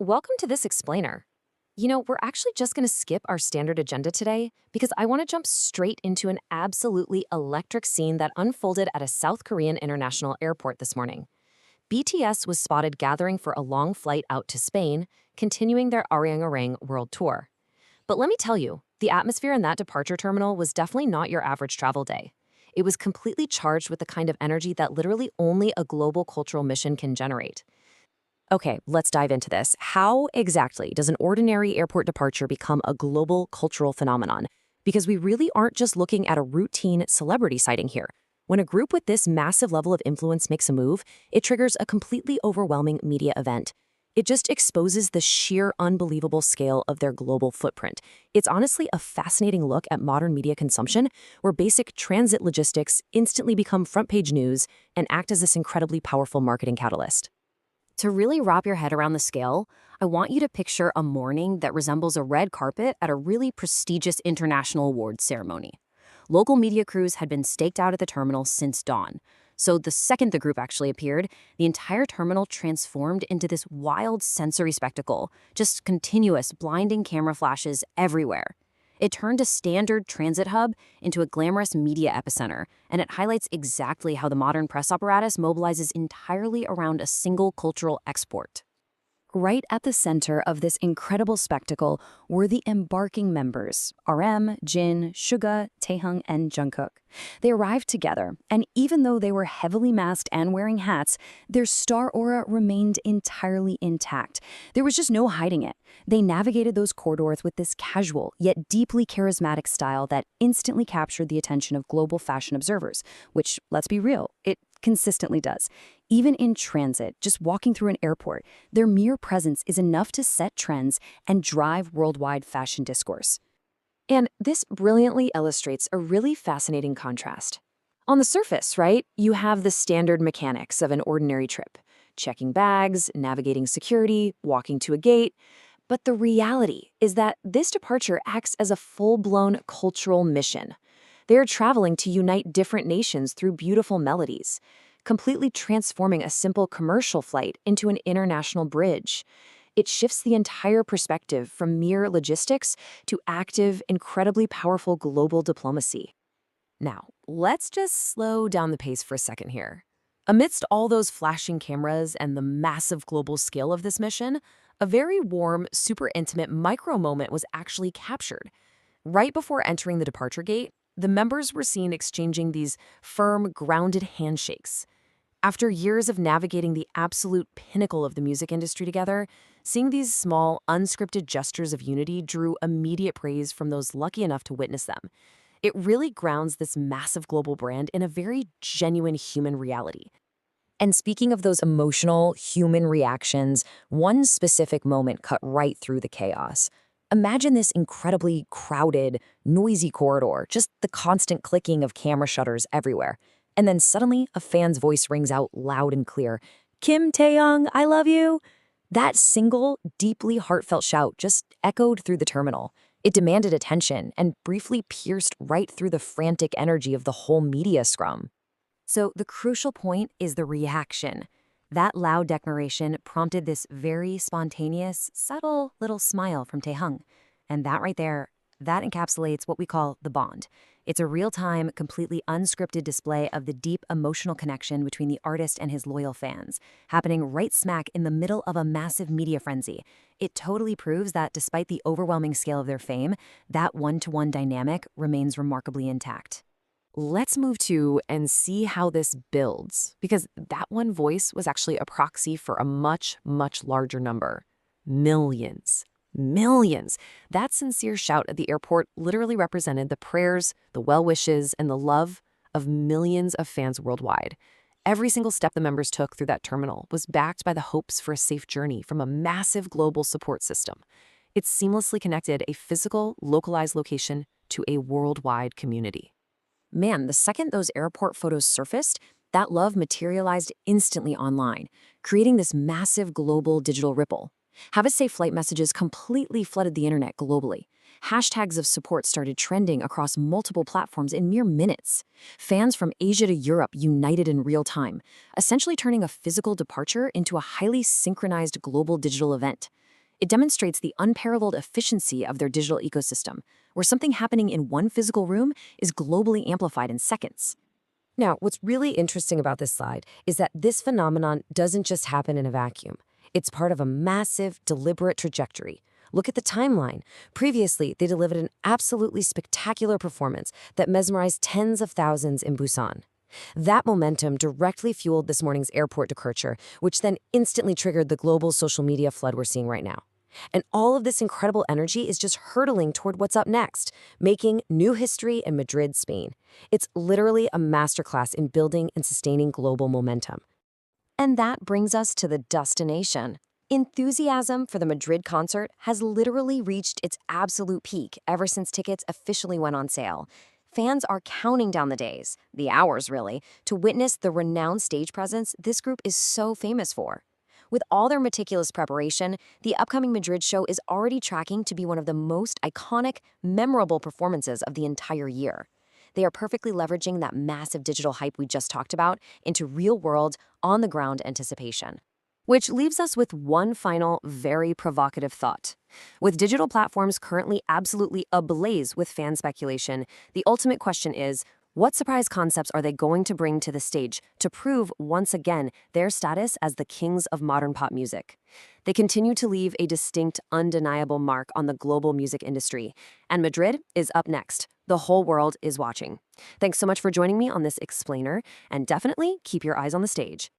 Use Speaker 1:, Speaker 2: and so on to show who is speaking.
Speaker 1: Welcome to this explainer. We're actually just going to skip our standard agenda today because I want to jump straight into an absolutely electric scene that unfolded at a South Korean international airport this morning. BTS was spotted gathering for a long flight out to Spain, continuing their Arirang World Tour. But let me tell you, the atmosphere in that departure terminal was definitely not your average travel day. It was completely charged with the kind of energy that literally only a global cultural mission can generate. Okay, let's dive into this. How exactly does an ordinary airport departure become a global cultural phenomenon? Because we really aren't just looking at a routine celebrity sighting here. When a group with this massive level of influence makes a move, it triggers a completely overwhelming media event. It just exposes the sheer unbelievable scale of their global footprint. It's honestly a fascinating look at modern media consumption, where basic transit logistics instantly become front-page news and act as this incredibly powerful marketing catalyst. To really wrap your head around the scale, I want you to picture a morning that resembles a red carpet at a really prestigious international awards ceremony. Local media crews had been staked out at the terminal since dawn. So the second the group actually appeared, the entire terminal transformed into this wild sensory spectacle, just continuous blinding camera flashes everywhere. It turned a standard transit hub into a glamorous media epicenter, and it highlights exactly how the modern press apparatus mobilizes entirely around a single cultural export. Right at the center of this incredible spectacle were the embarking members, RM, Jin, Suga, Taehyung, and Jungkook. They arrived together, and even though they were heavily masked and wearing hats, their star aura remained entirely intact. There was just no hiding it. They navigated those corridors with this casual, yet deeply charismatic style that instantly captured the attention of global fashion observers, which, let's be real, it consistently does. Even in transit, just walking through an airport, their mere presence is enough to set trends and drive worldwide fashion discourse. And this brilliantly illustrates a really fascinating contrast. On the surface, right, you have the standard mechanics of an ordinary trip: checking bags, navigating security, walking to a gate. But the reality is that this departure acts as a full-blown cultural mission. They are traveling to unite different nations through beautiful melodies, completely transforming a simple commercial flight into an international bridge. It shifts the entire perspective from mere logistics to active, incredibly powerful global diplomacy. Now, let's just slow down the pace for a second here. Amidst all those flashing cameras and the massive global scale of this mission, a very warm, super intimate micro moment was actually captured. Right before entering the departure gate, the members were seen exchanging these firm, grounded handshakes. After years of navigating the absolute pinnacle of the music industry together, seeing these small, unscripted gestures of unity drew immediate praise from those lucky enough to witness them. It really grounds this massive global brand in a very genuine human reality. And speaking of those emotional, human reactions, one specific moment cut right through the chaos. Imagine this incredibly crowded, noisy corridor, just the constant clicking of camera shutters everywhere. And then suddenly, a fan's voice rings out loud and clear, "Kim Taehyung, I love you." That single, deeply heartfelt shout just echoed through the terminal. It demanded attention and briefly pierced right through the frantic energy of the whole media scrum. So the crucial point is the reaction. That loud declaration prompted this very spontaneous, subtle little smile from Taehyung. And that right there, that encapsulates what we call the bond. It's a real-time, completely unscripted display of the deep emotional connection between the artist and his loyal fans, happening right smack in the middle of a massive media frenzy. It totally proves that despite the overwhelming scale of their fame, that one-to-one dynamic remains remarkably intact. Let's move to and see how this builds, because that one voice was actually a proxy for a much, much larger number. Millions. Millions. That sincere shout at the airport literally represented the prayers, the well wishes, and the love of millions of fans worldwide. Every single step the members took through that terminal was backed by the hopes for a safe journey from a massive global support system. It seamlessly connected a physical, localized location to a worldwide community. Man, the second those airport photos surfaced, that love materialized instantly online, creating this massive global digital ripple. Have it say flight messages completely flooded the internet globally. Hashtags of support started trending across multiple platforms in mere minutes. Fans from Asia to Europe united in real time, essentially turning a physical departure into a highly synchronized global digital event. It demonstrates the unparalleled efficiency of their digital ecosystem, where something happening in one physical room is globally amplified in seconds. Now, what's really interesting about this slide is that this phenomenon doesn't just happen in a vacuum. It's part of a massive, deliberate trajectory. Look at the timeline. Previously, they delivered an absolutely spectacular performance that mesmerized tens of thousands in Busan. That momentum directly fueled this morning's airport departure, which then instantly triggered the global social media flood we're seeing right now. And all of this incredible energy is just hurtling toward what's up next, making new history in Madrid, Spain. It's literally a masterclass in building and sustaining global momentum. And that brings us to the destination. Enthusiasm for the Madrid concert has literally reached its absolute peak ever since tickets officially went on sale. Fans are counting down the days, the hours really, to witness the renowned stage presence this group is so famous for. With all their meticulous preparation, the upcoming Madrid show is already tracking to be one of the most iconic, memorable performances of the entire year. They are perfectly leveraging that massive digital hype we just talked about into real-world, on-the-ground anticipation. Which leaves us with one final, very provocative thought. With digital platforms currently absolutely ablaze with fan speculation, the ultimate question is, what surprise concepts are they going to bring to the stage to prove, once again, their status as the kings of modern pop music? They continue to leave a distinct, undeniable mark on the global music industry. And Madrid is up next. The whole world is watching. Thanks so much for joining me on this explainer, and definitely keep your eyes on the stage.